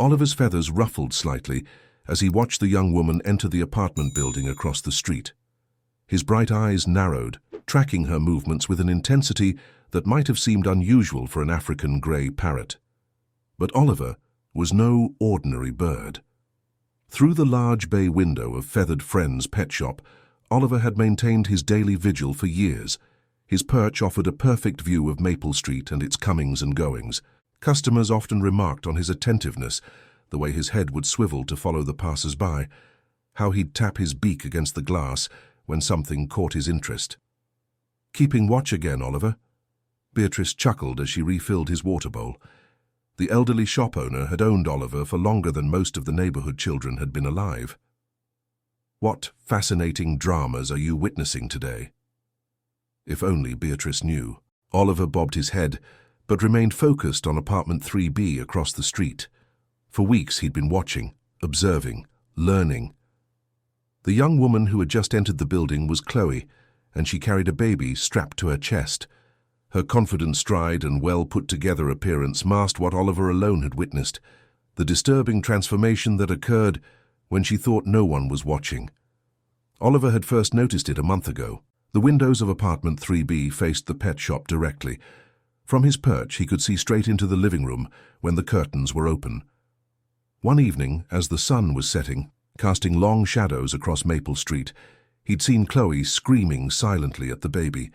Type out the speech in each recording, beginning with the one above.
Oliver's feathers ruffled slightly as he watched the young woman enter the apartment building across the street. His bright eyes narrowed, tracking her movements with an intensity that might have seemed unusual for an African grey parrot. But Oliver was no ordinary bird. Through the large bay window of Feathered Friend's pet shop, Oliver had maintained his daily vigil for years. His perch offered a perfect view of Maple Street and its comings and goings. Customers often remarked on his attentiveness, the way his head would swivel to follow the passers-by, how he'd tap his beak against the glass when something caught his interest. "Keeping watch again, Oliver?" Beatrice chuckled as she refilled his water bowl. The elderly shop owner had owned Oliver for longer than most of the neighborhood children had been alive. "What fascinating dramas are you witnessing today?" If only Beatrice knew. Oliver bobbed his head, but remained focused on apartment 3B across the street. For weeks he'd been watching, observing, learning. The young woman who had just entered the building was Chloe, and she carried a baby strapped to her chest. Her confident stride and well-put-together appearance masked what Oliver alone had witnessed, the disturbing transformation that occurred when she thought no one was watching. Oliver had first noticed it a month ago. The windows of apartment 3B faced the pet shop directly. From his perch, he could see straight into the living room when the curtains were open. One evening, as the sun was setting, casting long shadows across Maple Street, he'd seen Chloe screaming silently at the baby.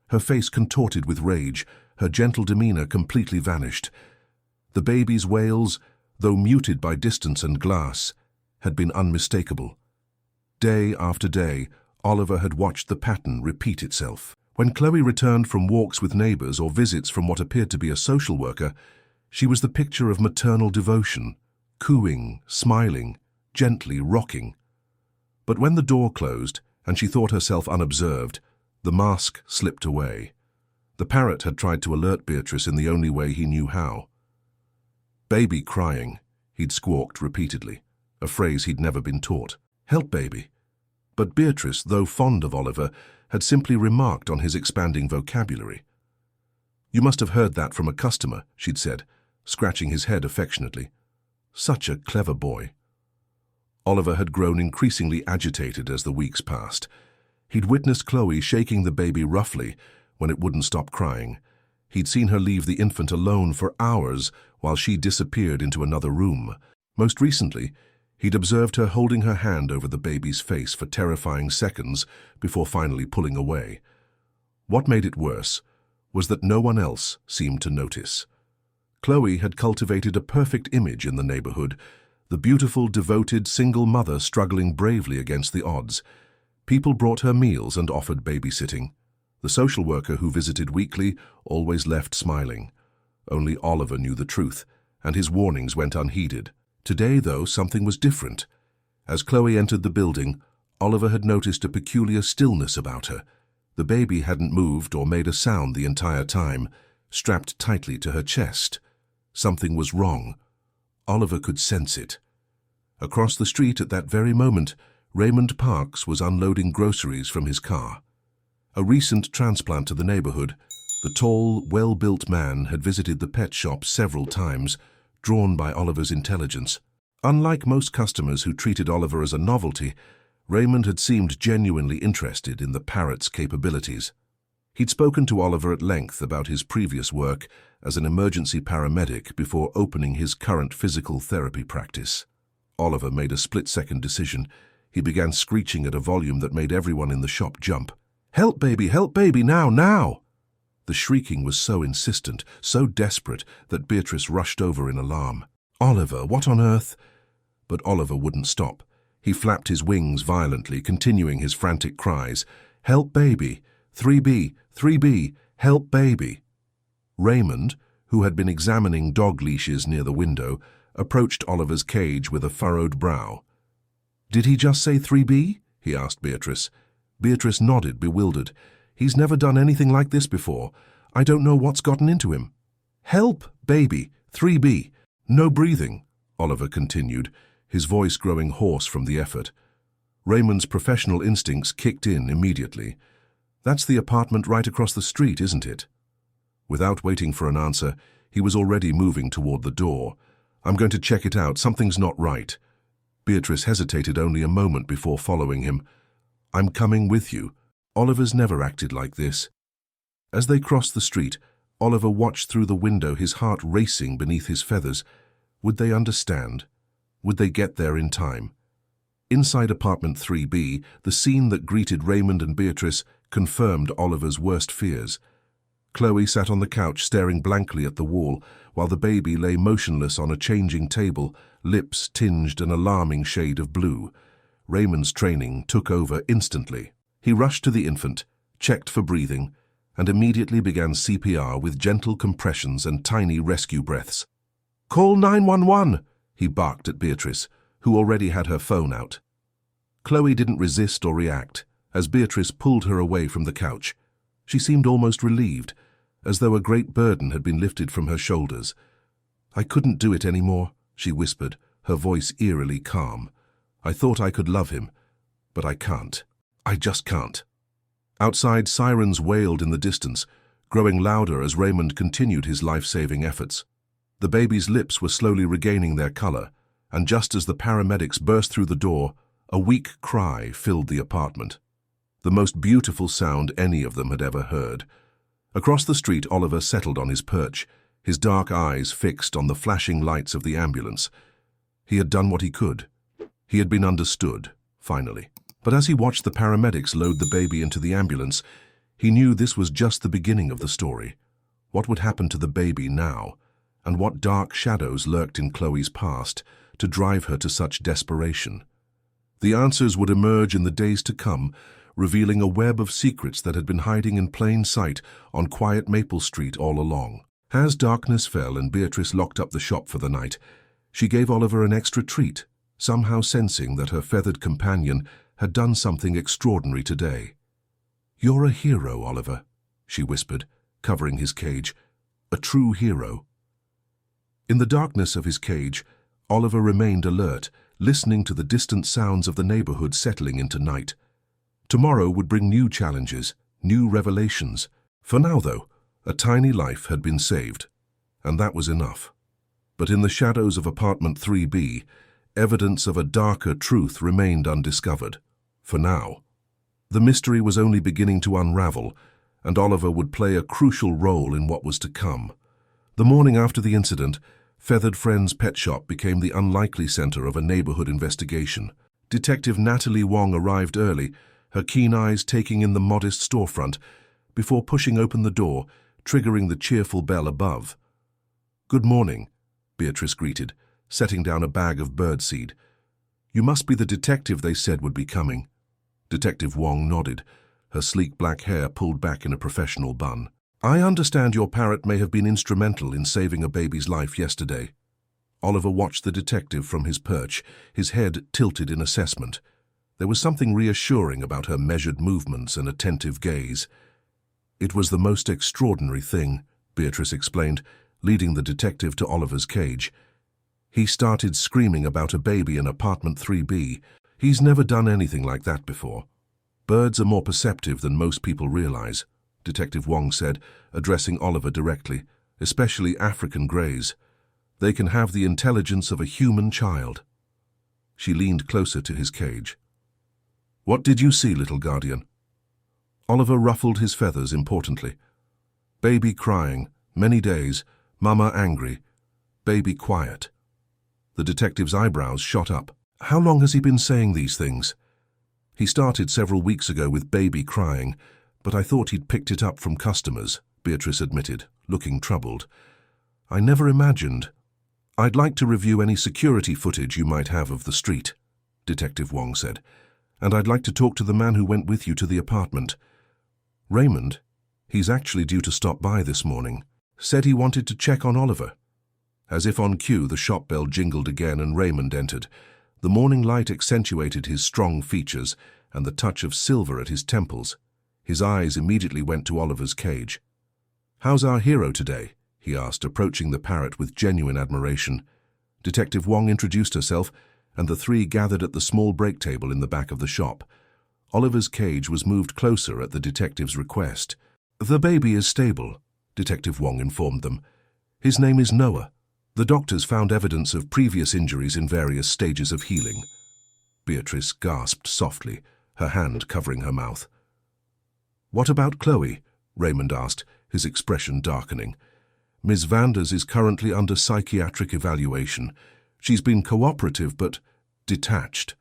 Her face contorted with rage, her gentle demeanor completely vanished. The baby's wails, though muted by distance and glass, had been unmistakable. Day after day, Oliver had watched the pattern repeat itself. When Chloe returned from walks with neighbors or visits from what appeared to be a social worker, she was the picture of maternal devotion, cooing, smiling, gently rocking. But when the door closed and she thought herself unobserved, the mask slipped away. The parrot had tried to alert Beatrice in the only way he knew how. "Baby crying," he'd squawked repeatedly, a phrase he'd never been taught. "Help, baby." But Beatrice, though fond of Oliver, had simply remarked on his expanding vocabulary. "You must have heard that from a customer," she'd said, scratching his head affectionately. "Such a clever boy." Oliver had grown increasingly agitated as the weeks passed. He'd witnessed Chloe shaking the baby roughly when it wouldn't stop crying. He'd seen her leave the infant alone for hours while she disappeared into another room. Most recently, he'd observed her holding her hand over the baby's face for terrifying seconds before finally pulling away. What made it worse was that no one else seemed to notice. Chloe had cultivated a perfect image in the neighborhood, the beautiful, devoted single mother struggling bravely against the odds. People brought her meals and offered babysitting. The social worker who visited weekly always left smiling. Only Oliver knew the truth, and his warnings went unheeded. Today, though, something was different. As Chloe entered the building, Oliver had noticed a peculiar stillness about her. The baby hadn't moved or made a sound the entire time, strapped tightly to her chest. Something was wrong. Oliver could sense it. Across the street at that very moment, Raymond Parks was unloading groceries from his car. A recent transplant to the neighborhood, the tall, well-built man had visited the pet shop several times, drawn by Oliver's intelligence. Unlike most customers who treated Oliver as a novelty, Raymond had seemed genuinely interested in the parrot's capabilities. He'd spoken to Oliver at length about his previous work as an emergency paramedic before opening his current physical therapy practice. Oliver made a split-second decision. He began screeching at a volume that made everyone in the shop jump. Help, baby, now, now!" The shrieking was so insistent, so desperate, that Beatrice rushed over in alarm. "Oliver, what on earth?" But Oliver wouldn't stop. He flapped his wings violently, continuing his frantic cries. "Help, baby! 3B, 3B, help, baby!" Raymond, who had been examining dog leashes near the window, approached Oliver's cage with a furrowed brow. "Did he just say 3B?" he asked Beatrice. Beatrice nodded, bewildered. "He's never done anything like this before. I don't know what's gotten into him." "Help, baby, 3B. No breathing," Oliver continued, his voice growing hoarse from the effort. Raymond's professional instincts kicked in immediately. "That's the apartment right across the street, isn't it?" Without waiting for an answer, he was already moving toward the door. I'm going to check it out. Something's not right. Beatrice hesitated only a moment before following him. I'm coming with you. Oliver's never acted like this. As they crossed the street, Oliver watched through the window, his heart racing beneath his feathers. Would they understand? Would they get there in time? Inside apartment 3B, the scene that greeted Raymond and Beatrice confirmed Oliver's worst fears. Chloe sat on the couch staring blankly at the wall, while the baby lay motionless on a changing table, lips tinged an alarming shade of blue. Raymond's training took over instantly. He rushed to the infant, checked for breathing, and immediately began CPR with gentle compressions and tiny rescue breaths. "Call 911!" he barked at Beatrice, who already had her phone out. Chloe didn't resist or react, as Beatrice pulled her away from the couch. She seemed almost relieved, as though a great burden had been lifted from her shoulders. "I couldn't do it anymore," she whispered, her voice eerily calm. "I thought I could love him, but I can't. I just can't." Outside, sirens wailed in the distance, growing louder as Raymond continued his life-saving efforts. The baby's lips were slowly regaining their color, and just as the paramedics burst through the door, a weak cry filled the apartment. The most beautiful sound any of them had ever heard. Across the street, Oliver settled on his perch, his dark eyes fixed on the flashing lights of the ambulance. He had done what he could. He had been understood, finally. But as he watched the paramedics load the baby into the ambulance, he knew this was just the beginning of the story. What would happen to the baby now? And what dark shadows lurked in Chloe's past to drive her to such desperation? The answers would emerge in the days to come, revealing a web of secrets that had been hiding in plain sight on quiet Maple Street all along. As darkness fell and Beatrice locked up the shop for the night, she gave Oliver an extra treat, somehow sensing that her feathered companion had done something extraordinary today. "You're a hero, Oliver," she whispered, covering his cage. "A true hero." In the darkness of his cage, Oliver remained alert, listening to the distant sounds of the neighborhood settling into night. Tomorrow would bring new challenges, new revelations. For now, though, a tiny life had been saved, and that was enough. But in the shadows of apartment 3B, evidence of a darker truth remained undiscovered. For now. The mystery was only beginning to unravel, and Oliver would play a crucial role in what was to come. The morning after the incident, Feathered Friend's pet shop became the unlikely center of a neighborhood investigation. Detective Natalie Wong arrived early, her keen eyes taking in the modest storefront, before pushing open the door, triggering the cheerful bell above. "Good morning," Beatrice greeted, setting down a bag of birdseed. "You must be the detective they said would be coming." Detective Wong nodded, her sleek black hair pulled back in a professional bun. "I understand your parrot may have been instrumental in saving a baby's life yesterday." Oliver watched the detective from his perch, his head tilted in assessment. There was something reassuring about her measured movements and attentive gaze. "It was the most extraordinary thing," Beatrice explained, leading the detective to Oliver's cage. "He started screaming about a baby in apartment 3B. He's never done anything like that before. Birds are more perceptive than most people realize," Detective Wong said, addressing Oliver directly, "especially African greys. They can have the intelligence of a human child." She leaned closer to his cage. "What did you see, little guardian?" Oliver ruffled his feathers importantly. "Baby crying, many days, mama angry, baby quiet." The detective's eyebrows shot up. "How long has he been saying these things?" "He started several weeks ago with baby crying, but I thought he'd picked it up from customers," Beatrice admitted, looking troubled. "I never imagined." "I'd like to review any security footage you might have of the street," Detective Wong said, "and I'd like to talk to the man who went with you to the apartment. Raymond, he's actually due to stop by this morning, said he wanted to check on Oliver." As if on cue, the shop bell jingled again and Raymond entered. The morning light accentuated his strong features and the touch of silver at his temples. His eyes immediately went to Oliver's cage. "How's our hero today?" he asked, approaching the parrot with genuine admiration. Detective Wong introduced herself, and the three gathered at the small break table in the back of the shop. Oliver's cage was moved closer at the detective's request. "The baby is stable," Detective Wong informed them. "His name is Noah. The doctors found evidence of previous injuries in various stages of healing. Beatrice gasped softly, her hand covering her mouth. "What about Chloe?" Raymond asked, his expression darkening. "Ms. Vanders is currently under psychiatric evaluation. She's been cooperative but detached."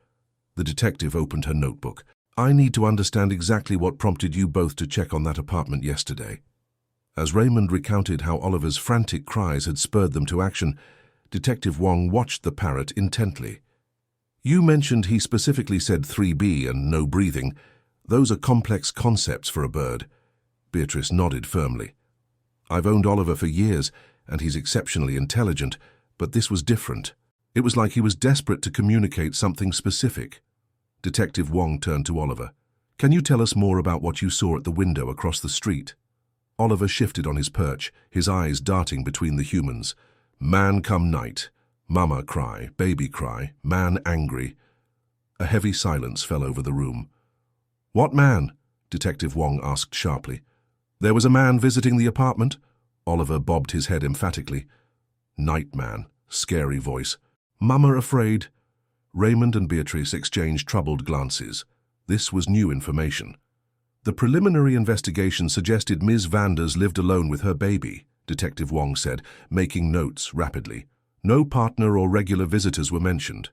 The detective opened her notebook. "I need to understand exactly what prompted you both to check on that apartment yesterday." As Raymond recounted how Oliver's frantic cries had spurred them to action, Detective Wong watched the parrot intently. "You mentioned he specifically said 3B and no breathing. Those are complex concepts for a bird." Beatrice nodded firmly. "I've owned Oliver for years, and he's exceptionally intelligent, but this was different. It was like he was desperate to communicate something specific." Detective Wong turned to Oliver. "Can you tell us more about what you saw at the window across the street?" Oliver shifted on his perch, his eyes darting between the humans. "Man come night. Mama cry, baby cry, man angry." A heavy silence fell over the room. "What man?" Detective Wong asked sharply. "There was a man visiting the apartment?" Oliver bobbed his head emphatically. "Night man," scary voice. "Mama afraid?" Raymond and Beatrice exchanged troubled glances. This was new information. "The preliminary investigation suggested Ms. Vanders lived alone with her baby," Detective Wong said, making notes rapidly. "No partner or regular visitors were mentioned."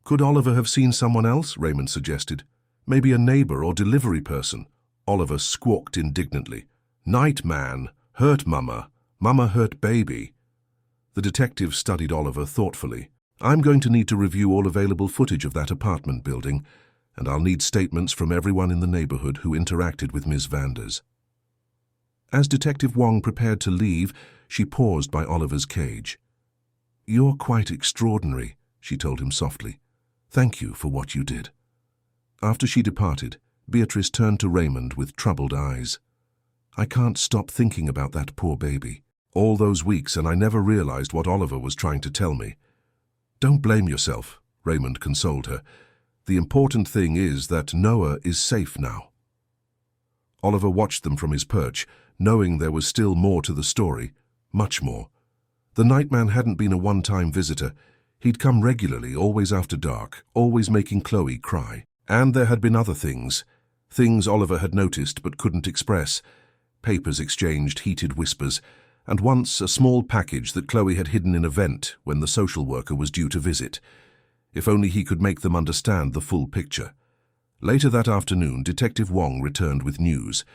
"Could Oliver have seen someone else?" Raymond suggested. "Maybe a neighbor or delivery person." Oliver squawked indignantly. "Night man, hurt mama, mama hurt baby." The detective studied Oliver thoughtfully. "I'm going to need to review all available footage of that apartment building, and I'll need statements from everyone in the neighborhood who interacted with Ms. Vanders." As Detective Wong prepared to leave, she paused by Oliver's cage. "You're quite extraordinary," she told him softly. "Thank you for what you did." After she departed, Beatrice turned to Raymond with troubled eyes. "I can't stop thinking about that poor baby. All those weeks, and I never realized what Oliver was trying to tell me." "Don't blame yourself," Raymond consoled her. "The important thing is that Noah is safe now." Oliver watched them from his perch, knowing there was still more to the story, much more. The nightman hadn't been a one-time visitor. He'd come regularly, always after dark, always making Chloe cry. And there had been other things Oliver had noticed but couldn't express. Papers exchanged heated whispers, and once a small package that Chloe had hidden in a vent when the social worker was due to visit. If only he could make them understand the full picture. Later that afternoon, Detective Wong returned with news.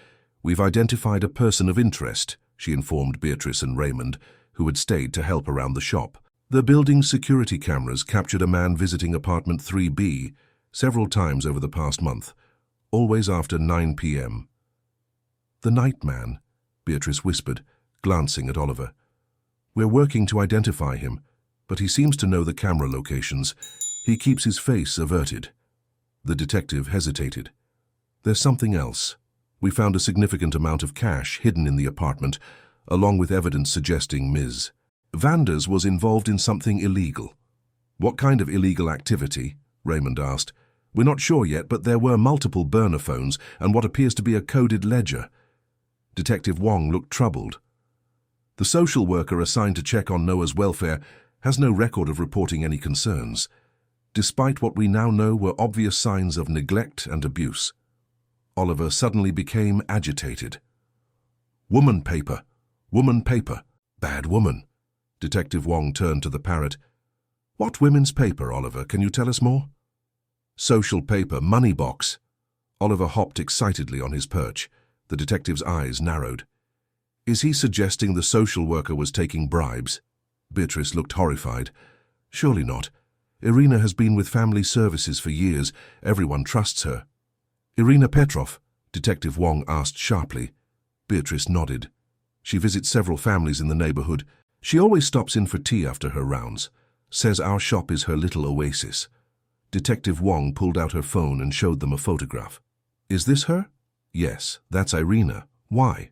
"We've identified a person of interest," she informed Beatrice and Raymond, who had stayed to help around the shop. "The building's security cameras captured a man visiting apartment 3B several times over the past month, always after 9 p.m. "The night man," Beatrice whispered, glancing at Oliver. "We're working to identify him, but he seems to know the camera locations. He keeps his face averted." The detective hesitated. "There's something else. We found a significant amount of cash hidden in the apartment, along with evidence suggesting Ms. Vanders was involved in something illegal." "What kind of illegal activity?" Raymond asked. "We're not sure yet, but there were multiple burner phones and what appears to be a coded ledger." Detective Wong looked troubled. "The social worker assigned to check on Noah's welfare has no record of reporting any concerns, despite what we now know were obvious signs of neglect and abuse." Oliver suddenly became agitated. "Woman paper! Woman paper! Bad woman!" Detective Wong turned to the parrot. "What women's paper, Oliver? Can you tell us more?" "Social paper, money box." Oliver hopped excitedly on his perch. The detective's eyes narrowed. "Is he suggesting the social worker was taking bribes?" Beatrice looked horrified. "Surely not. Irina has been with family services for years. Everyone trusts her." "Irina Petrov?" Detective Wong asked sharply. Beatrice nodded. "She visits several families in the neighborhood. She always stops in for tea after her rounds. Says our shop is her little oasis." Detective Wong pulled out her phone and showed them a photograph. "Is this her?" "Yes, that's Irina. Why?"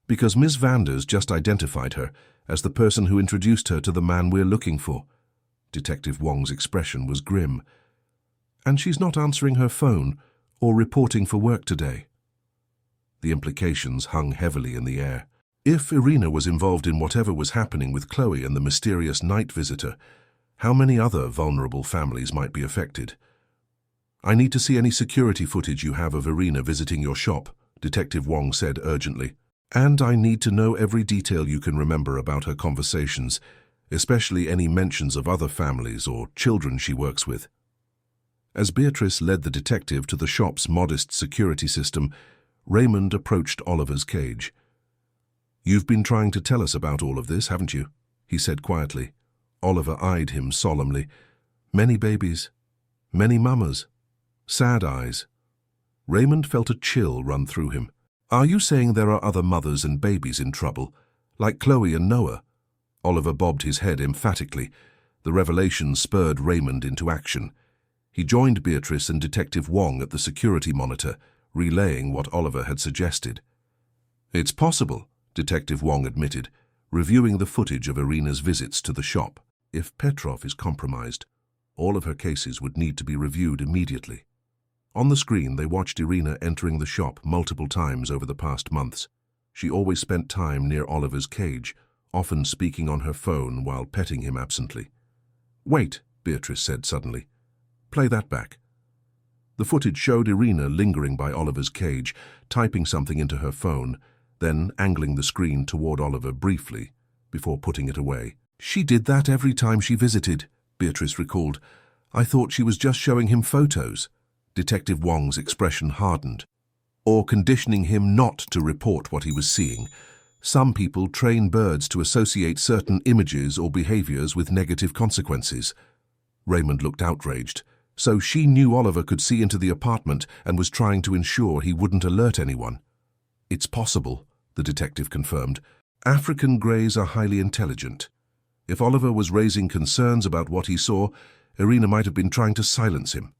"Because Ms. Vanders just identified her as the person who introduced her to the man we're looking for." Detective Wong's expression was grim. "And she's not answering her phone or reporting for work today." The implications hung heavily in the air. If Irina was involved in whatever was happening with Chloe and the mysterious night visitor, how many other vulnerable families might be affected? "I need to see any security footage you have of Irina visiting your shop," Detective Wong said urgently. "And I need to know every detail you can remember about her conversations, especially any mentions of other families or children she works with." As Beatrice led the detective to the shop's modest security system, Raymond approached Oliver's cage. "You've been trying to tell us about all of this, haven't you?" he said quietly. Oliver eyed him solemnly. "Many babies, many mamas, sad eyes." Raymond felt a chill run through him. "Are you saying there are other mothers and babies in trouble, like Chloe and Noah?" Oliver bobbed his head emphatically. The revelation spurred Raymond into action. He joined Beatrice and Detective Wong at the security monitor, relaying what Oliver had suggested. "It's possible," Detective Wong admitted, reviewing the footage of Irina's visits to the shop. "If Petrov is compromised, all of her cases would need to be reviewed immediately." On the screen, they watched Irina entering the shop multiple times over the past months. She always spent time near Oliver's cage, often speaking on her phone while petting him absently. "Wait," Beatrice said suddenly. "Play that back." The footage showed Irina lingering by Oliver's cage, typing something into her phone, then angling the screen toward Oliver briefly, before putting it away. "She did that every time she visited," Beatrice recalled. "I thought she was just showing him photos." Detective Wong's expression hardened. "Or conditioning him not to report what he was seeing. Some people train birds to associate certain images or behaviors with negative consequences." Raymond looked outraged. "So she knew Oliver could see into the apartment and was trying to ensure he wouldn't alert anyone?" "It's possible," the detective confirmed. "African greys are highly intelligent. If Oliver was raising concerns about what he saw, Irina might have been trying to silence him."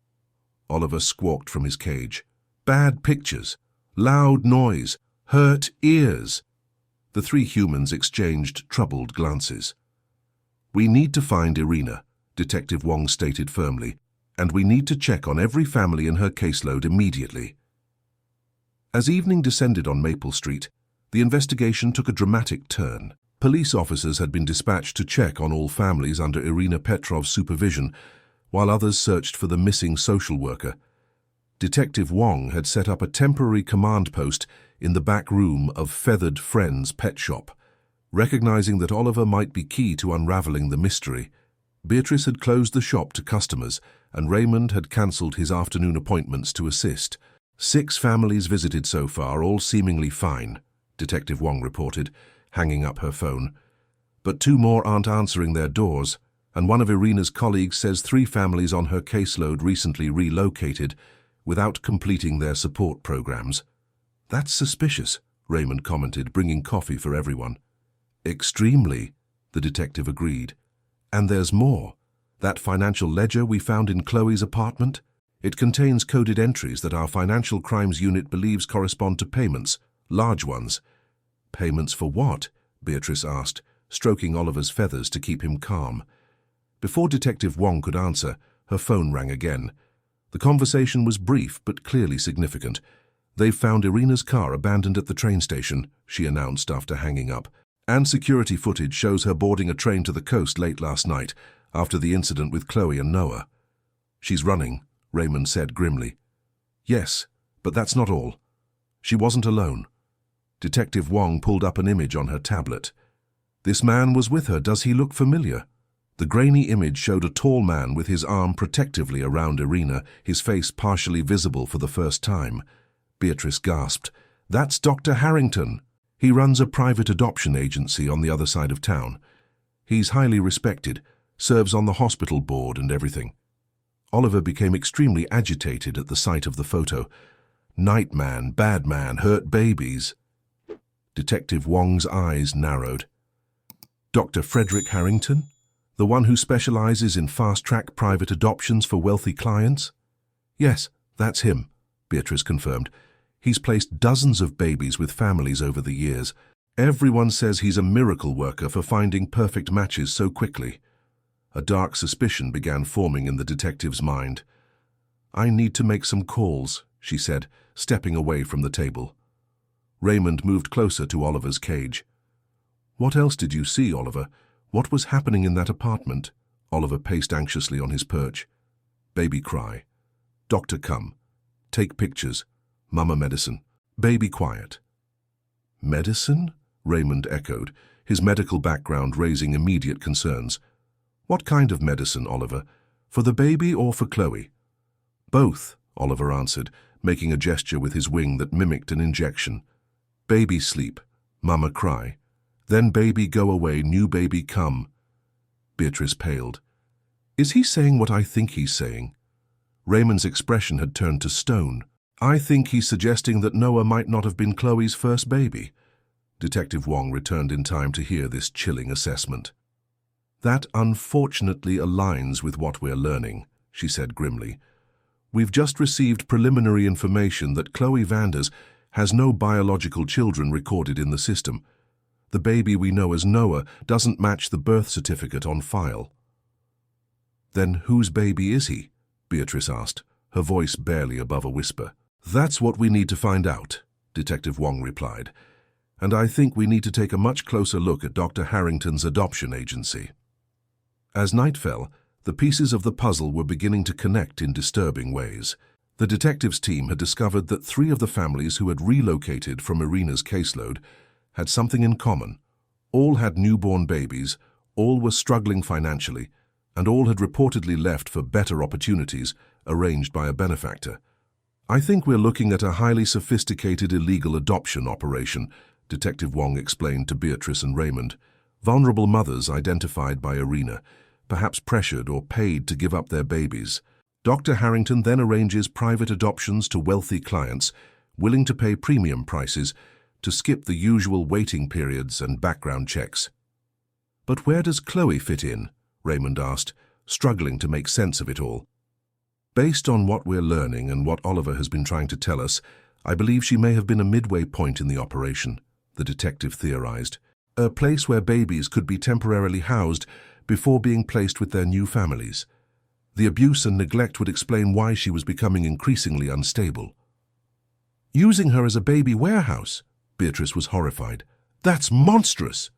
Oliver squawked from his cage. "Bad pictures, loud noise, hurt ears." The three humans exchanged troubled glances. "We need to find Irina," Detective Wong stated firmly, "and we need to check on every family in her caseload immediately." As evening descended on Maple Street, the investigation took a dramatic turn. Police officers had been dispatched to check on all families under Irina Petrov's supervision, while others searched for the missing social worker. Detective Wong had set up a temporary command post in the back room of Feathered Friends pet shop. Recognizing that Oliver might be key to unraveling the mystery, Beatrice had closed the shop to customers, and Raymond had cancelled his afternoon appointments to assist. 6 families visited so far, all seemingly fine, Detective Wong reported, hanging up her phone. "But 2 more aren't answering their doors, and one of Irina's colleagues says 3 families on her caseload recently relocated without completing their support programs." "That's suspicious," Raymond commented, bringing coffee for everyone. "Extremely," the detective agreed. "And there's more. That financial ledger we found in Chloe's apartment? It contains coded entries that our financial crimes unit believes correspond to payments, large ones." "Payments for what?" Beatrice asked, stroking Oliver's feathers to keep him calm. Before Detective Wong could answer, her phone rang again. The conversation was brief but clearly significant. "They've found Irina's car abandoned at the train station," she announced after hanging up. "And security footage shows her boarding a train to the coast late last night, after the incident with Chloe and Noah." "She's running," Raymond said grimly. "Yes, but that's not all. She wasn't alone." Detective Wong pulled up an image on her tablet. "This man was with her. Does he look familiar?" The grainy image showed a tall man with his arm protectively around Irina, his face partially visible for the first time. Beatrice gasped. "That's Dr. Harrington. He runs a private adoption agency on the other side of town. He's highly respected, serves on the hospital board and everything." Oliver became extremely agitated at the sight of the photo. "Nightman, bad man, hurt babies." Detective Wong's eyes narrowed. "Dr. Frederick Harrington? The one who specializes in fast-track private adoptions for wealthy clients?" "Yes, that's him," Beatrice confirmed. "He's placed dozens of babies with families over the years. Everyone says he's a miracle worker for finding perfect matches so quickly." A dark suspicion began forming in the detective's mind. "I need to make some calls," she said, stepping away from the table. Raymond moved closer to Oliver's cage. What else did you see, Oliver? What was happening in that apartment? Oliver paced anxiously on his perch. Baby cry. Doctor come. Take pictures. Mama medicine. Baby quiet. Medicine? Raymond echoed, his medical background raising immediate concerns. What kind of medicine, Oliver? For the baby or for Chloe? Both, Oliver answered, making a gesture with his wing that mimicked an injection. Baby sleep. Mama cry. Then baby go away, new baby come. Beatrice paled. Is he saying what I think he's saying? Raymond's expression had turned to stone. I think he's suggesting that Noah might not have been Chloe's first baby. Detective Wong returned in time to hear this chilling assessment. That unfortunately aligns with what we're learning, she said grimly. We've just received preliminary information that Chloe Vanders has no biological children recorded in the system. The baby we know as Noah doesn't match the birth certificate on file. Then whose baby is he? Beatrice asked, her voice barely above a whisper. That's what we need to find out, Detective Wong replied. And I think we need to take a much closer look at Dr. Harrington's adoption agency. As night fell, the pieces of the puzzle were beginning to connect in disturbing ways. The detectives' team had discovered that 3 of the families who had relocated from Irina's caseload had something in common. All had newborn babies, all were struggling financially, and all had reportedly left for better opportunities arranged by a benefactor. I think we're looking at a highly sophisticated illegal adoption operation, Detective Wong explained to Beatrice and Raymond. Vulnerable mothers identified by Irina, perhaps pressured or paid to give up their babies. Dr. Harrington then arranges private adoptions to wealthy clients, willing to pay premium prices to skip the usual waiting periods and background checks. But where does Chloe fit in? Raymond asked, struggling to make sense of it all. Based on what we're learning and what Oliver has been trying to tell us, I believe she may have been a midway point in the operation, the detective theorized. A place where babies could be temporarily housed before being placed with their new families. The abuse and neglect would explain why she was becoming increasingly unstable. Using her as a baby warehouse? Beatrice was horrified. That's monstrous!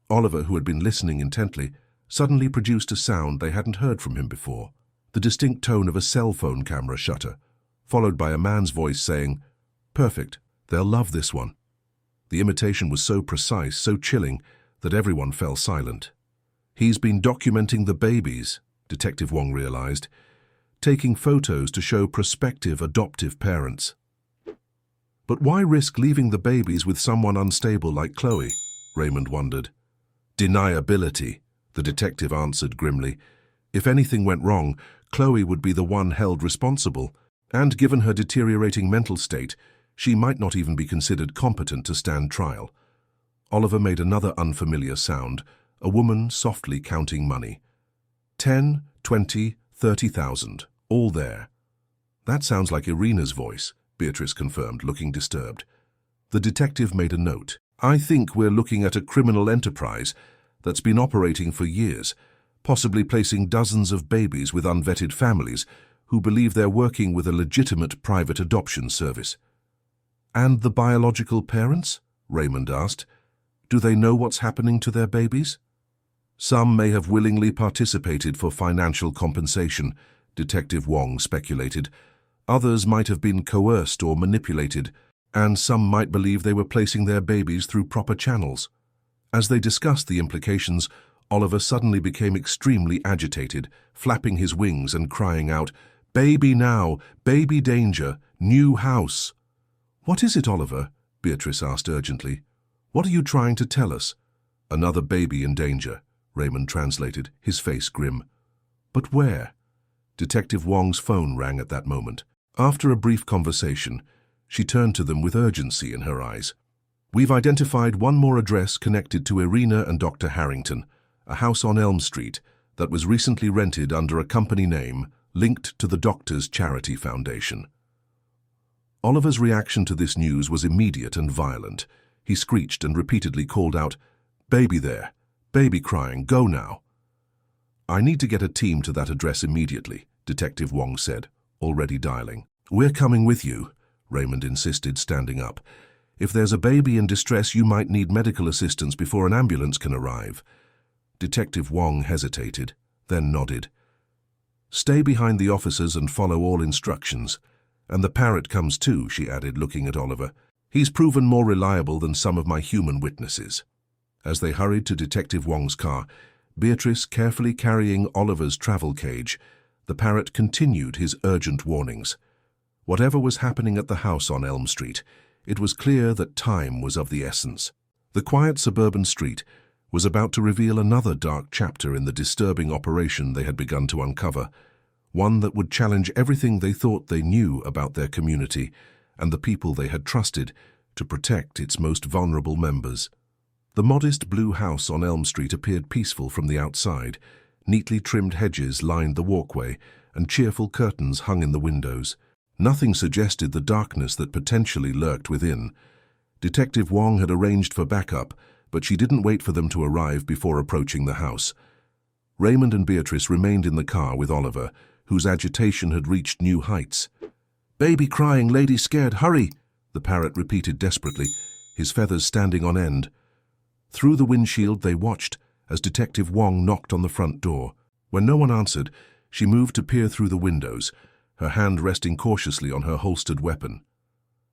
Oliver, who had been listening intently, suddenly produced a sound they hadn't heard from him before. The distinct tone of a cell phone camera shutter, followed by a man's voice saying, "Perfect, they'll love this one." The imitation was so precise, so chilling, that everyone fell silent. He's been documenting the babies, Detective Wong realized, taking photos to show prospective adoptive parents. But why risk leaving the babies with someone unstable like Chloe? Raymond wondered. Deniability, the detective answered grimly. If anything went wrong, Chloe would be the one held responsible, and given her deteriorating mental state, she might not even be considered competent to stand trial. Oliver made another unfamiliar sound, a woman softly counting money. 10, 20, 30,000, all there. That sounds like Irina's voice, Beatrice confirmed, looking disturbed. The detective made a note. I think we're looking at a criminal enterprise that's been operating for years, possibly placing dozens of babies with unvetted families who believe they're working with a legitimate private adoption service. And the biological parents? Raymond asked. Do they know what's happening to their babies? Some may have willingly participated for financial compensation, Detective Wong speculated. Others might have been coerced or manipulated, and some might believe they were placing their babies through proper channels. As they discussed the implications, Oliver suddenly became extremely agitated, flapping his wings and crying out, "Baby now! Baby danger! New house!" "What is it, Oliver?" Beatrice asked urgently. "What are you trying to tell us?" "Another baby in danger," Raymond translated, his face grim. "But where?" Detective Wong's phone rang at that moment. After a brief conversation, she turned to them with urgency in her eyes. "We've identified one more address connected to Irina and Dr. Harrington, a house on Elm Street that was recently rented under a company name linked to the Doctors' Charity Foundation." Oliver's reaction to this news was immediate and violent. He screeched and repeatedly called out, "Baby there! Baby crying! Go now!" "I need to get a team to that address immediately," Detective Wong said, already dialing. "We're coming with you," Raymond insisted, standing up. If there's a baby in distress, you might need medical assistance before an ambulance can arrive." Detective Wong hesitated, then nodded. "Stay behind the officers and follow all instructions. And the parrot comes too," she added, looking at Oliver. "He's proven more reliable than some of my human witnesses." As they hurried to Detective Wong's car, Beatrice carefully carrying Oliver's travel cage, the parrot continued his urgent warnings. Whatever was happening at the house on Elm Street, it was clear that time was of the essence. The quiet suburban street was about to reveal another dark chapter in the disturbing operation they had begun to uncover, one that would challenge everything they thought they knew about their community and the people they had trusted to protect its most vulnerable members. The modest blue house on Elm Street appeared peaceful from the outside. Neatly trimmed hedges lined the walkway, and cheerful curtains hung in the windows. Nothing suggested the darkness that potentially lurked within. Detective Wong had arranged for backup, but she didn't wait for them to arrive before approaching the house. Raymond and Beatrice remained in the car with Oliver, whose agitation had reached new heights. "Baby crying, lady scared, hurry!" the parrot repeated desperately, his feathers standing on end. Through the windshield they watched as Detective Wong knocked on the front door. When no one answered, she moved to peer through the windows, her hand resting cautiously on her holstered weapon.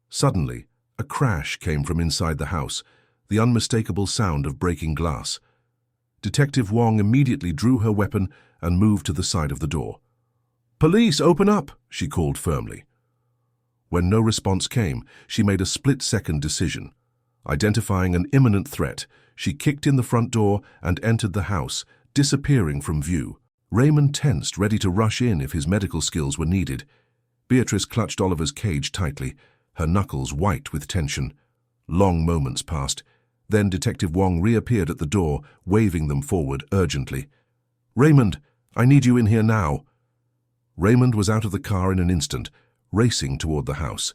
Suddenly, a crash came from inside the house, the unmistakable sound of breaking glass. Detective Wong immediately drew her weapon and moved to the side of the door. "Police, open up!" she called firmly. When no response came, she made a split-second decision. Identifying an imminent threat, she kicked in the front door and entered the house, disappearing from view. Raymond tensed, ready to rush in if his medical skills were needed. Beatrice clutched Oliver's cage tightly, her knuckles white with tension. Long moments passed. Then Detective Wong reappeared at the door, waving them forward urgently. "Raymond, I need you in here now." Raymond was out of the car in an instant, racing toward the house.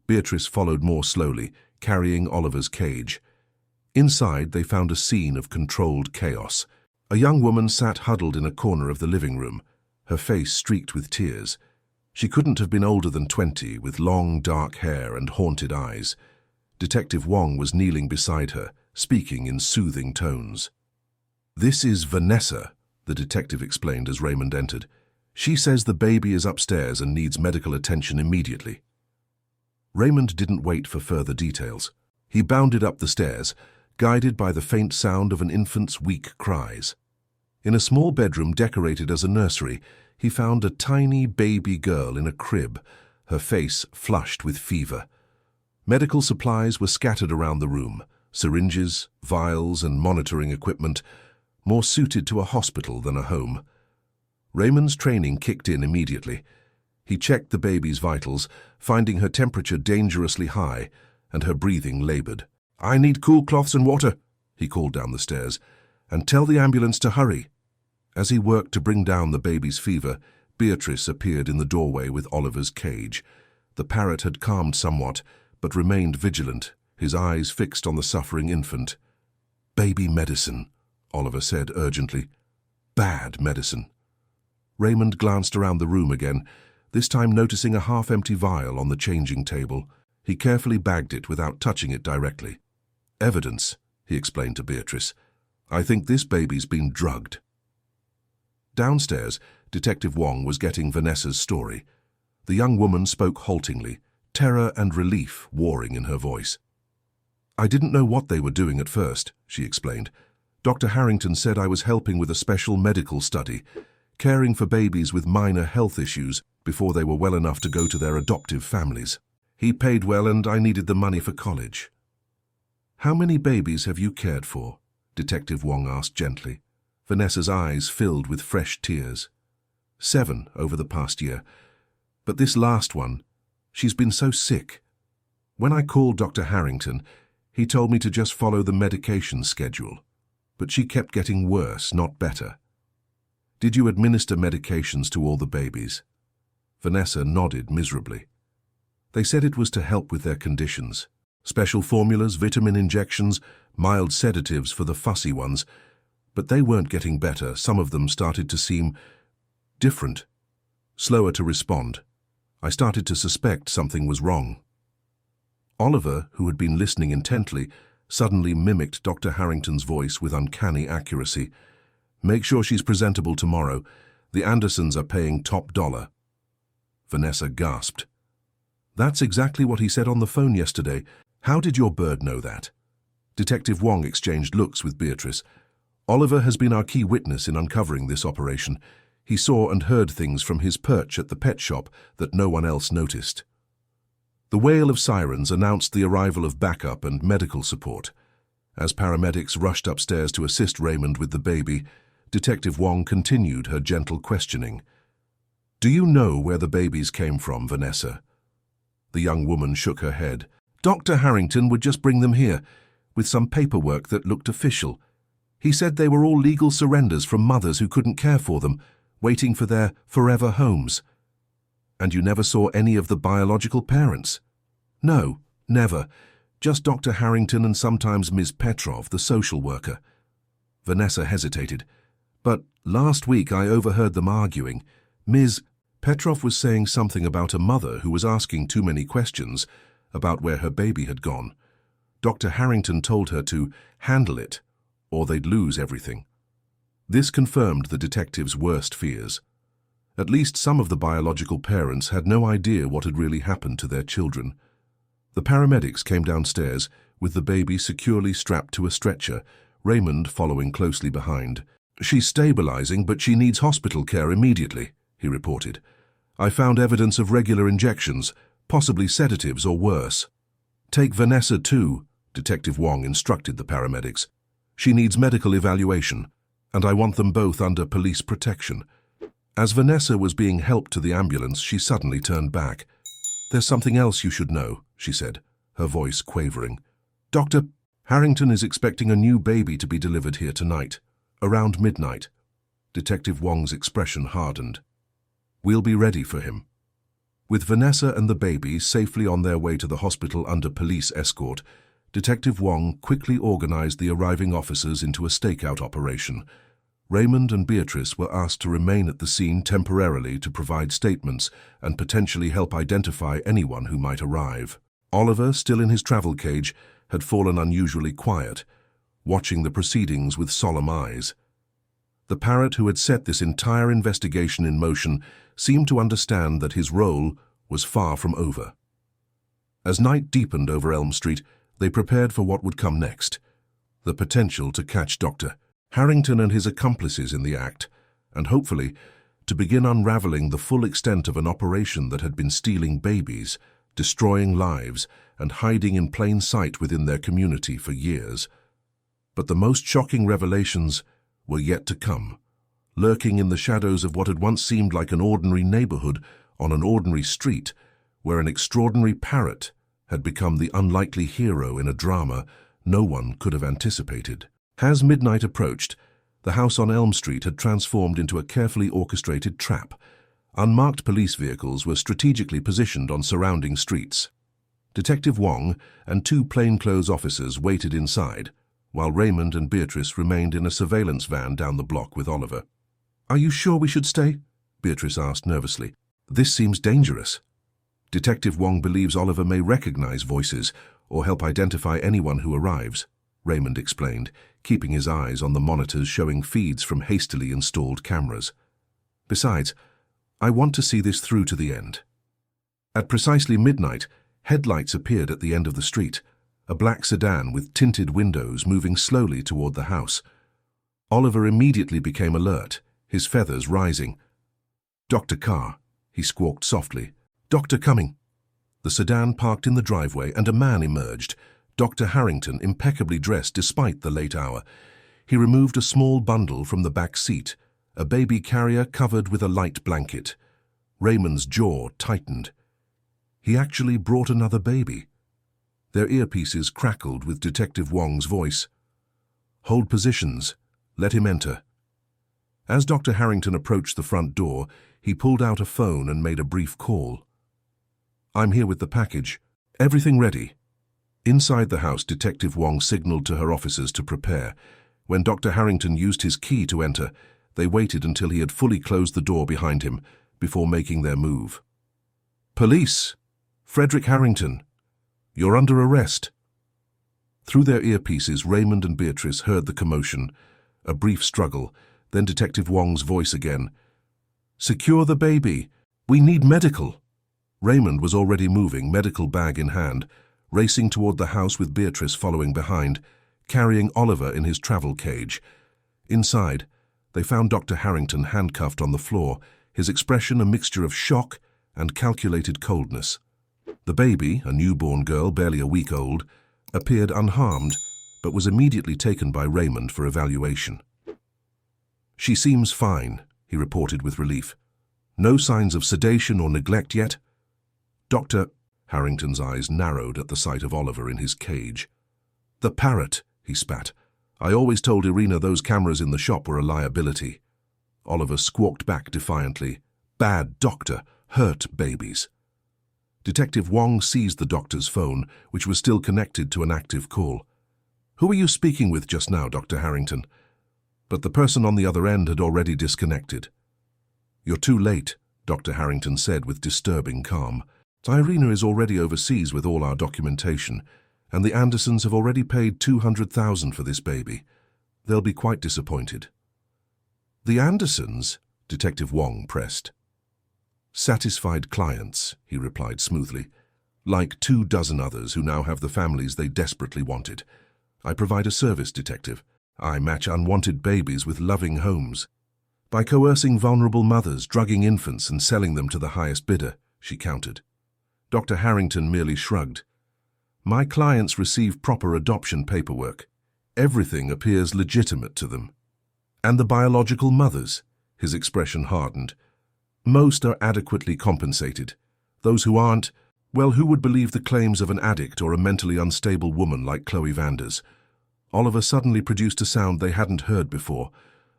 Beatrice followed more slowly, carrying Oliver's cage. Inside, they found a scene of controlled chaos. A young woman sat huddled in a corner of the living room, her face streaked with tears. She couldn't have been older than 20, with long, dark hair and haunted eyes. Detective Wong was kneeling beside her, speaking in soothing tones. "This is Vanessa," the detective explained as Raymond entered. "She says the baby is upstairs and needs medical attention immediately." Raymond didn't wait for further details. He bounded up the stairs, guided by the faint sound of an infant's weak cries. In a small bedroom decorated as a nursery, he found a tiny baby girl in a crib, her face flushed with fever. Medical supplies were scattered around the room, syringes, vials, and monitoring equipment, more suited to a hospital than a home. Raymond's training kicked in immediately. He checked the baby's vitals, finding her temperature dangerously high and her breathing labored. "I need cool cloths and water," he called down the stairs, "and tell the ambulance to hurry." As he worked to bring down the baby's fever, Beatrice appeared in the doorway with Oliver's cage. The parrot had calmed somewhat, but remained vigilant, his eyes fixed on the suffering infant. "Baby medicine," Oliver said urgently. "Bad medicine." Raymond glanced around the room again, this time noticing a half-empty vial on the changing table. He carefully bagged it without touching it directly. "Evidence," he explained to Beatrice. "I think this baby's been drugged." Downstairs, Detective Wong was getting Vanessa's story. The young woman spoke haltingly, terror and relief warring in her voice. "I didn't know what they were doing at first," she explained. "Dr. Harrington said I was helping with a special medical study, caring for babies with minor health issues before they were well enough to go to their adoptive families. He paid well and I needed the money for college." "How many babies have you cared for?" Detective Wong asked gently. Vanessa's eyes filled with fresh tears. "7 over the past year. But this last one, she's been so sick. When I called Dr. Harrington, he told me to just follow the medication schedule. But she kept getting worse, not better." "Did you administer medications to all the babies?" Vanessa nodded miserably. "They said it was to help with their conditions. Special formulas, vitamin injections, mild sedatives for the fussy ones. But they weren't getting better. Some of them started to seem different, slower to respond. I started to suspect something was wrong." Oliver, who had been listening intently, suddenly mimicked Dr. Harrington's voice with uncanny accuracy. "Make sure she's presentable tomorrow. The Andersons are paying top dollar." Vanessa gasped. "That's exactly what he said on the phone yesterday. How did your bird know that?" Detective Wong exchanged looks with Beatrice. "Oliver has been our key witness in uncovering this operation. He saw and heard things from his perch at the pet shop that no one else noticed." The wail of sirens announced the arrival of backup and medical support. As paramedics rushed upstairs to assist Raymond with the baby, Detective Wong continued her gentle questioning. "Do you know where the babies came from, Vanessa?" The young woman shook her head. "Dr. Harrington would just bring them here, with some paperwork that looked official. He said they were all legal surrenders from mothers who couldn't care for them, waiting for their forever homes." "And you never saw any of the biological parents?" "No, never. Just Dr. Harrington and sometimes Ms. Petrov, the social worker." Vanessa hesitated. "But last week I overheard them arguing. Ms. Petrov was saying something about a mother who was asking too many questions about where her baby had gone. Dr. Harrington told her to handle it, or they'd lose everything." This confirmed the detective's worst fears. At least some of the biological parents had no idea what had really happened to their children. The paramedics came downstairs with the baby securely strapped to a stretcher, Raymond following closely behind. "She's stabilizing, but she needs hospital care immediately," he reported. "I found evidence of regular injections, possibly sedatives or worse." "Take Vanessa too," Detective Wong instructed the paramedics. "She needs medical evaluation, and I want them both under police protection." As Vanessa was being helped to the ambulance, she suddenly turned back. "There's something else you should know," she said, her voice quavering. "Dr. Harrington is expecting a new baby to be delivered here tonight, around midnight." Detective Wong's expression hardened. "We'll be ready for him." With Vanessa and the baby safely on their way to the hospital under police escort, Detective Wong quickly organized the arriving officers into a stakeout operation. Raymond and Beatrice were asked to remain at the scene temporarily to provide statements and potentially help identify anyone who might arrive. Oliver, still in his travel cage, had fallen unusually quiet, watching the proceedings with solemn eyes. The parrot who had set this entire investigation in motion seemed to understand that his role was far from over. As night deepened over Elm Street, they prepared for what would come next, the potential to catch Dr. Harrington and his accomplices in the act, and hopefully to begin unraveling the full extent of an operation that had been stealing babies, destroying lives, and hiding in plain sight within their community for years. But the most shocking revelations were yet to come, lurking in the shadows of what had once seemed like an ordinary neighborhood on an ordinary street, where an extraordinary parrot had become the unlikely hero in a drama no one could have anticipated. As midnight approached, the house on Elm Street had transformed into a carefully orchestrated trap. Unmarked police vehicles were strategically positioned on surrounding streets. Detective Wong and two plainclothes officers waited inside, while Raymond and Beatrice remained in a surveillance van down the block with Oliver. "Are you sure we should stay?" Beatrice asked nervously. "This seems dangerous." "Detective Wong believes Oliver may recognize voices or help identify anyone who arrives," Raymond explained, keeping his eyes on the monitors showing feeds from hastily installed cameras. "Besides, I want to see this through to the end." At precisely midnight, headlights appeared at the end of the street, a black sedan with tinted windows moving slowly toward the house. Oliver immediately became alert, his feathers rising. "Dr. Carr," he squawked softly. "Doctor coming." The sedan parked in the driveway and a man emerged, Dr. Harrington, impeccably dressed despite the late hour. He removed a small bundle from the back seat, a baby carrier covered with a light blanket. Raymond's jaw tightened. He actually brought another baby. Their earpieces crackled with Detective Wong's voice. "Hold positions. Let him enter." As Dr. Harrington approached the front door, he pulled out a phone and made a brief call. "I'm here with the package. Everything ready." Inside the house, Detective Wong signaled to her officers to prepare. When Dr. Harrington used his key to enter, they waited until he had fully closed the door behind him before making their move. "Police! Frederick Harrington! "You're under arrest." Through their earpieces, Raymond and Beatrice heard the commotion, a brief struggle, then Detective Wong's voice again. "Secure the baby. We need medical." Raymond was already moving, medical bag in hand, racing toward the house with Beatrice following behind, carrying Oliver in his travel cage. Inside, they found Dr. Harrington handcuffed on the floor, his expression a mixture of shock and calculated coldness. The baby, a newborn girl barely a week old, appeared unharmed, but was immediately taken by Raymond for evaluation. "She seems fine," he reported with relief. "No signs of sedation or neglect yet?" Dr. Harrington's eyes narrowed at the sight of Oliver in his cage. "The parrot," he spat. "I always told Irina those cameras in the shop were a liability." Oliver squawked back defiantly. "Bad doctor, hurt babies." Detective Wong seized the doctor's phone, which was still connected to an active call. "Who were you speaking with just now, Dr. Harrington?" But the person on the other end had already disconnected. "You're too late," Dr. Harrington said with disturbing calm. "Irina is already overseas with all our documentation, and the Andersons have already paid $200,000 for this baby. They'll be quite disappointed." "The Andersons?" Detective Wong pressed. "Satisfied clients," he replied smoothly. "Like 24 others who now have the families they desperately wanted. I provide a service, Detective. I match unwanted babies with loving homes. By coercing vulnerable mothers, drugging infants and selling them to the highest bidder," she countered. Dr. Harrington merely shrugged. "My clients receive proper adoption paperwork. Everything appears legitimate to them." "And the biological mothers?" His expression hardened. "Most are adequately compensated. Those who aren't, well, who would believe the claims of an addict or a mentally unstable woman like Chloe Vanders?" Oliver suddenly produced a sound they hadn't heard before,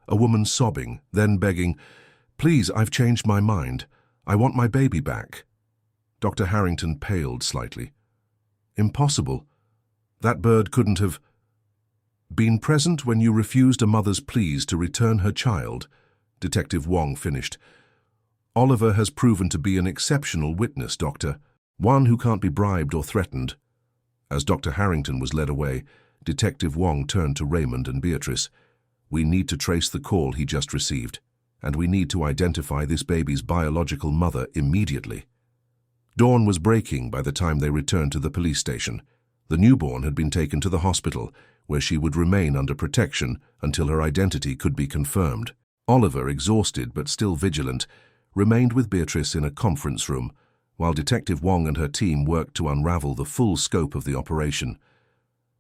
a woman sobbing, then begging, "Please, I've changed my mind. I want my baby back." Dr. Harrington paled slightly. "Impossible. That bird couldn't have been present when you refused a mother's pleas to return her child," Detective Wong finished. "Oliver has proven to be an exceptional witness, Doctor, one who can't be bribed or threatened." As Dr. Harrington was led away, Detective Wong turned to Raymond and Beatrice. "We need to trace the call he just received, and we need to identify this baby's biological mother immediately." Dawn was breaking by the time they returned to the police station. The newborn had been taken to the hospital, where she would remain under protection until her identity could be confirmed. Oliver, exhausted but still vigilant, remained with Beatrice in a conference room, while Detective Wong and her team worked to unravel the full scope of the operation.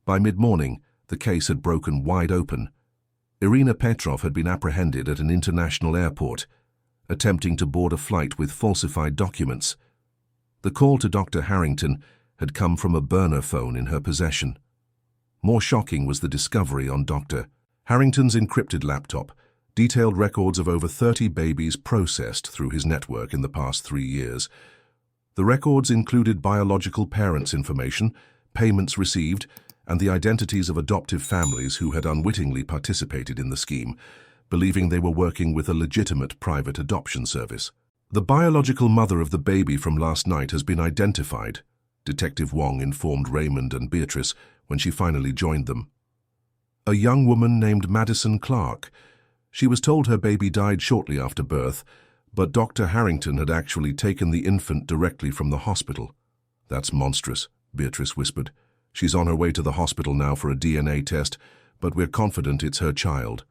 By mid-morning, the case had broken wide open. Irina Petrov had been apprehended at an international airport, attempting to board a flight with falsified documents. The call to Dr. Harrington had come from a burner phone in her possession. More shocking was the discovery on Dr. Harrington's encrypted laptop, detailed records of over 30 babies processed through his network in the past 3 years. The records included biological parents' information, payments received, and the identities of adoptive families who had unwittingly participated in the scheme, believing they were working with a legitimate private adoption service. "The biological mother of the baby from last night has been identified," Detective Wong informed Raymond and Beatrice when she finally joined them. "A young woman named Madison Clark. She was told her baby died shortly after birth, but Dr. Harrington had actually taken the infant directly from the hospital." "That's monstrous," Beatrice whispered. "She's on her way to the hospital now for a DNA test, but we're confident it's her child."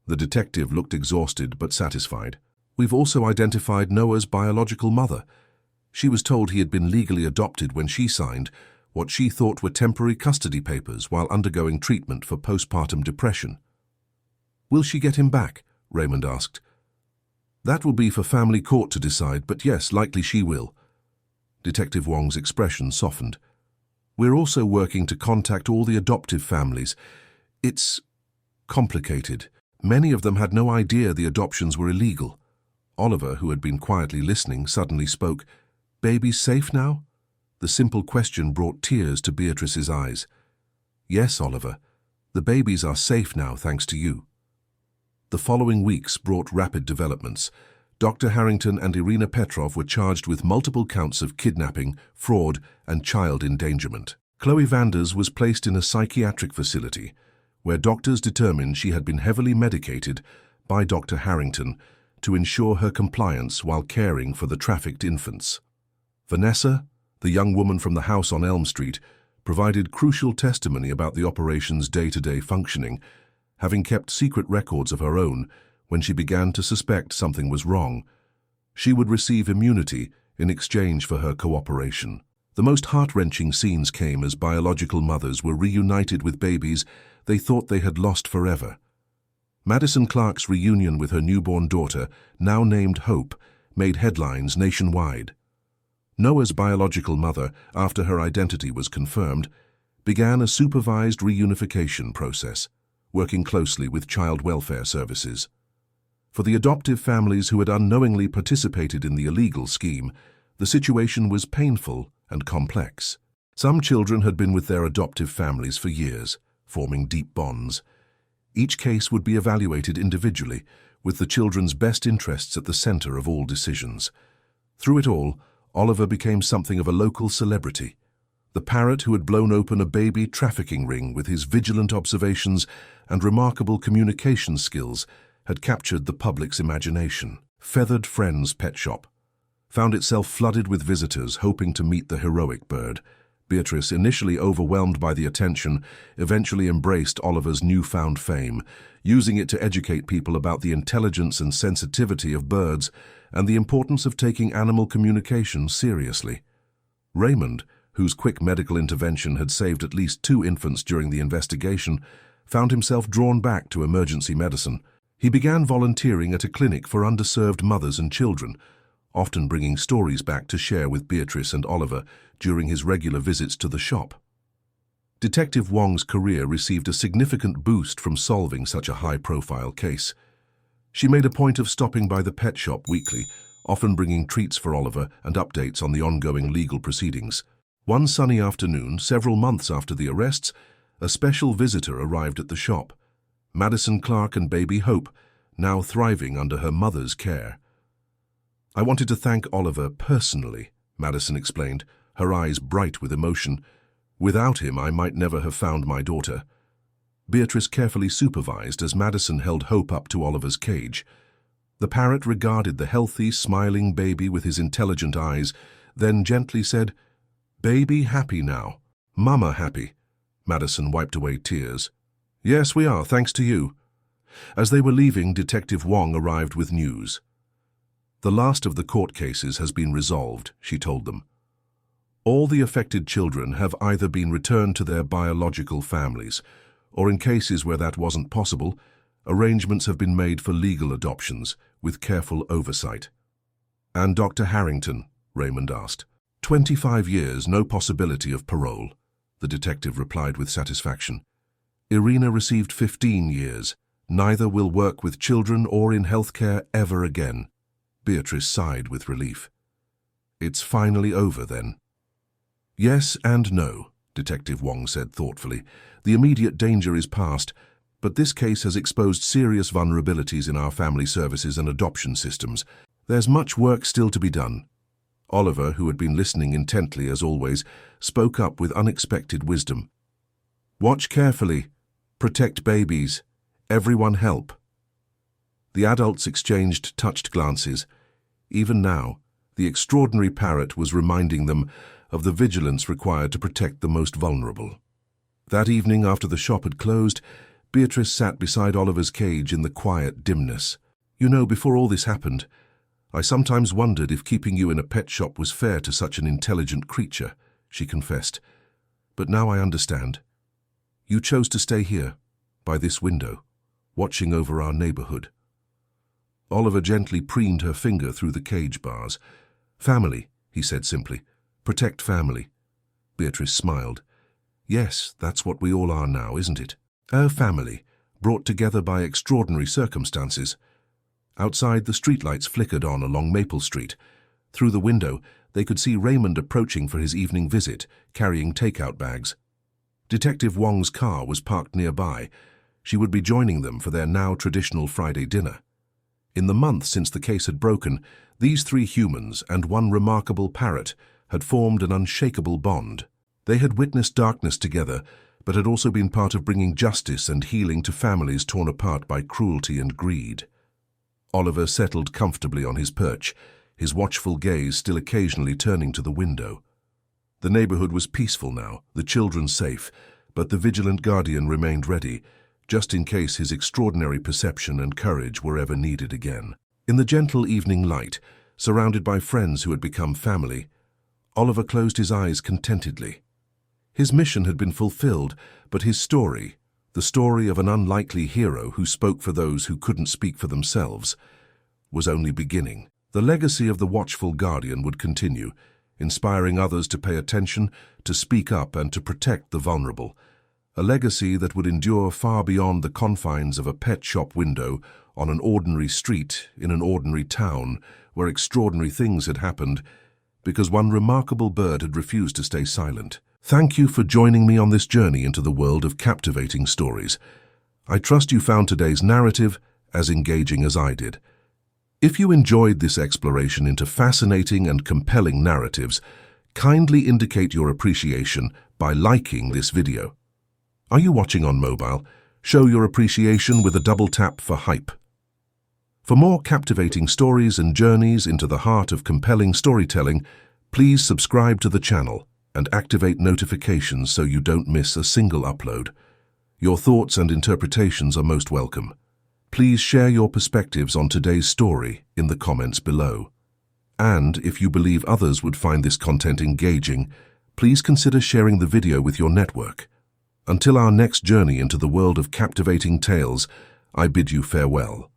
The detective looked exhausted but satisfied. "We've also identified Noah's biological mother. She was told he had been legally adopted when she signed what she thought were temporary custody papers while undergoing treatment for postpartum depression." "Will she get him back?" Raymond asked. "That will be for family court to decide, but yes, likely she will." Detective Wong's expression softened. "We're also working to contact all the adoptive families. It's complicated. Many of them had no idea the adoptions were illegal." Oliver, who had been quietly listening, suddenly spoke. "Baby's safe now?" The simple question brought tears to Beatrice's eyes. "Yes, Oliver. The babies are safe now, thanks to you." The following weeks brought rapid developments. Dr. Harrington and Irina were charged with multiple counts of kidnapping, fraud, and child endangerment. Chloe Vanders was placed in a psychiatric facility where doctors determined she had been heavily medicated by Dr. Harrington to ensure her compliance while caring for the trafficked infants. Vanessa, the young woman from the house on Elm Street, provided crucial testimony about the operation's day-to-day functioning, having kept secret records of her own when she began to suspect something was wrong. She would receive immunity in exchange for her cooperation. The most heart-wrenching scenes came as biological mothers were reunited with babies they thought they had lost forever. Madison Clark's reunion with her newborn daughter, now named Hope, made headlines nationwide. Noah's biological mother, after her identity was confirmed, began a supervised reunification process, working closely with child welfare services. For the adoptive families who had unknowingly participated in the illegal scheme, the situation was painful and complex. Some children had been with their adoptive families for years, forming deep bonds. Each case would be evaluated individually, with the children's best interests at the center of all decisions. Through it all, Oliver became something of a local celebrity. The parrot who had blown open a baby trafficking ring with his vigilant observations and remarkable communication skills had captured the public's imagination. Feathered Friends Pet Shop found itself flooded with visitors hoping to meet the heroic bird. Beatrice, initially overwhelmed by the attention, eventually embraced Oliver's newfound fame, using it to educate people about the intelligence and sensitivity of birds and the importance of taking animal communication seriously. Raymond, whose quick medical intervention had saved at least 2 infants during the investigation, found himself drawn back to emergency medicine. He began volunteering at a clinic for underserved mothers and children, often bringing stories back to share with Beatrice and Oliver during his regular visits to the shop. Detective Wong's career received a significant boost from solving such a high-profile case. She made a point of stopping by the pet shop weekly, often bringing treats for Oliver and updates on the ongoing legal proceedings. One sunny afternoon, several months after the arrests, a special visitor arrived at the shop. Madison Clark and baby Hope, now thriving under her mother's care. "I wanted to thank Oliver personally," Madison explained, her eyes bright with emotion. "Without him, I might never have found my daughter." Beatrice carefully supervised as Madison held Hope up to Oliver's cage. The parrot regarded the healthy, smiling baby with his intelligent eyes, then gently said, "Baby happy now. Mama happy." Madison wiped away tears. "Yes, we are, thanks to you." As they were leaving, Detective Wong arrived with news. "The last of the court cases has been resolved," she told them. "All the affected children have either been returned to their biological families, or in cases where that wasn't possible, arrangements have been made for legal adoptions, with careful oversight." "And Dr. Harrington?" Raymond asked. 25 years, no possibility of parole," the detective replied with satisfaction. "Irina received 15 years. Neither will work with children or in healthcare ever again." Beatrice sighed with relief. "It's finally over, then?" "Yes and no," Detective Wong said thoughtfully. "The immediate danger is past, but this case has exposed serious vulnerabilities in our family services and adoption systems. There's much work still to be done." Oliver, who had been listening intently as always, spoke up with unexpected wisdom. "Watch carefully. Protect babies. Everyone help." The adults exchanged touched glances. Even now, the extraordinary parrot was reminding them of the vigilance required to protect the most vulnerable. That evening, after the shop had closed, Beatrice sat beside Oliver's cage in the quiet dimness. "You know, before all this happened, I sometimes wondered if keeping you in a pet shop was fair to such an intelligent creature," she confessed. "But now I understand. You chose to stay here, by this window, watching over our neighborhood." Oliver gently preened her finger through the cage bars. "Family," he said simply. "Protect family." Beatrice smiled. "Yes, that's what we all are now, isn't it? A family, brought together by extraordinary circumstances." Outside, the streetlights flickered on along Maple Street. Through the window, they could see Raymond approaching for his evening visit, carrying takeout bags. Detective Wong's car was parked nearby. She would be joining them for their now traditional Friday dinner. In the month since the case had broken, these three humans and one remarkable parrot had formed an unshakable bond. They had witnessed darkness together, but had also been part of bringing justice and healing to families torn apart by cruelty and greed. Oliver settled comfortably on his perch, his watchful gaze still occasionally turning to the window. The neighborhood was peaceful now, the children safe, but the vigilant guardian remained ready, just in case his extraordinary perception and courage were ever needed again. In the gentle evening light, surrounded by friends who had become family, Oliver closed his eyes contentedly. His mission had been fulfilled, but his story, the story of an unlikely hero who spoke for those who couldn't speak for themselves, was only beginning. The legacy of the watchful guardian would continue, inspiring others to pay attention, to speak up and to protect the vulnerable. A legacy that would endure far beyond the confines of a pet shop window on an ordinary street in an ordinary town where extraordinary things had happened because one remarkable bird had refused to stay silent. Thank you for joining me on this journey into the world of captivating stories. I trust you found today's narrative as engaging as I did. If you enjoyed this exploration into fascinating and compelling narratives, kindly indicate your appreciation by liking this video. Are you watching on mobile? Show your appreciation with a double tap for hype. For more captivating stories and journeys into the heart of compelling storytelling, please subscribe to the channel and activate notifications so you don't miss a single upload. Your thoughts and interpretations are most welcome. Please share your perspectives on today's story in the comments below. And if you believe others would find this content engaging, please consider sharing the video with your network. Until our next journey into the world of captivating tales, I bid you farewell.